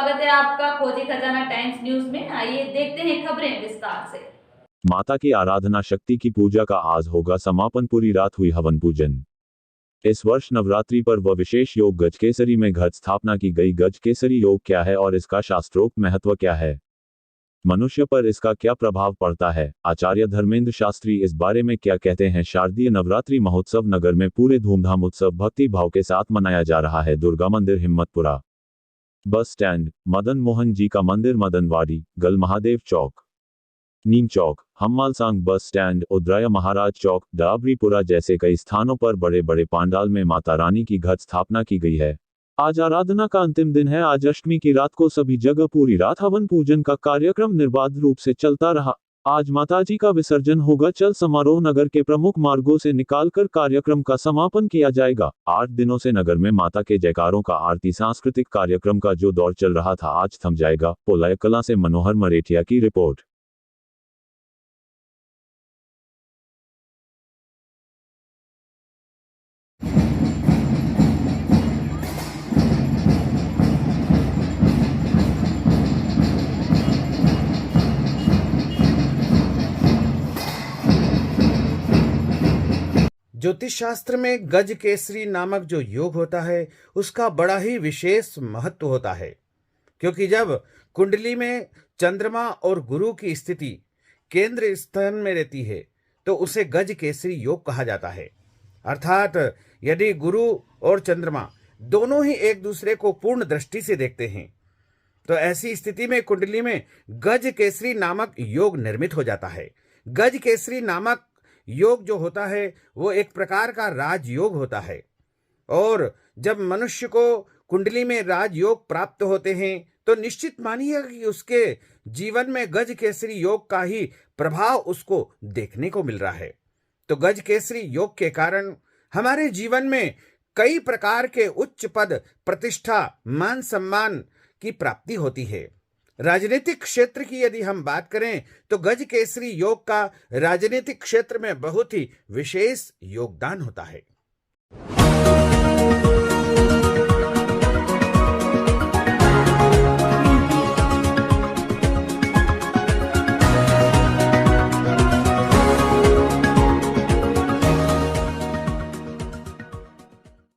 स्वागत है आपका खोजी खजाना टाइम्स न्यूज में। आइए देखते हैं खबरें विस्तार से। माता की आराधना शक्ति की पूजा का आज होगा समापन। पूरी रात हुई हवन पूजन। इस वर्ष नवरात्रि पर विशेष योग गजकेसरी में घट स्थापना की गई। गजकेसरी योग क्या है और इसका शास्त्रोक्त महत्व क्या है, मनुष्य पर इसका क्या प्रभाव पड़ता है, आचार्य धर्मेंद्र शास्त्री इस बारे में क्या कहते हैं। शारदीय नवरात्रि महोत्सव नगर में पूरे धूमधाम उत्सव भक्ति भाव के साथ मनाया जा रहा है। दुर्गा मंदिर, हिम्मतपुरा बस स्टैंड, मदन मोहन जी का मंदिर, मदनवाड़ी, गल महादेव चौक, नीम चौक, हम्मालसांग बस स्टैंड, उदराया महाराज चौक, डाबरीपुरा जैसे कई स्थानों पर बड़े बड़े पांडाल में माता रानी की घट स्थापना की गई है। आज आराधना का अंतिम दिन है। आज अष्टमी की रात को सभी जगह पूरी रात हवन पूजन का कार्यक्रम निर्बाध रूप से चलता रहा। आज माताजी का विसर्जन होगा। चल समारोह नगर के प्रमुख मार्गों से निकालकर कार्यक्रम का समापन किया जाएगा। 8 दिनों से नगर में माता के जयकारों का आरती सांस्कृतिक कार्यक्रम का जो दौर चल रहा था आज थम जाएगा। पोलाय कला से मनोहर मरेठिया की रिपोर्ट। ज्योतिष शास्त्र में गज केसरी नामक जो योग होता है उसका बड़ा ही विशेष महत्व होता है, क्योंकि जब कुंडली में चंद्रमा और गुरु की स्थिति केंद्र स्थान में रहती है तो उसे गज केसरी योग कहा जाता है। अर्थात यदि गुरु और चंद्रमा दोनों ही एक दूसरे को पूर्ण दृष्टि से देखते हैं तो ऐसी स्थिति में कुंडली में गज केसरी नामक योग निर्मित हो जाता है। गज केसरी नामक योग जो होता है वो एक प्रकार का राजयोग होता है, और जब मनुष्य को कुंडली में राजयोग प्राप्त होते हैं तो निश्चित मानिए कि उसके जीवन में गज केसरी योग का ही प्रभाव उसको देखने को मिल रहा है। तो गज केसरी योग के कारण हमारे जीवन में कई प्रकार के उच्च पद, प्रतिष्ठा, मान सम्मान की प्राप्ति होती है। राजनीतिक क्षेत्र की यदि हम बात करें तो गज केसरी योग का राजनीतिक क्षेत्र में बहुत ही विशेष योगदान होता है।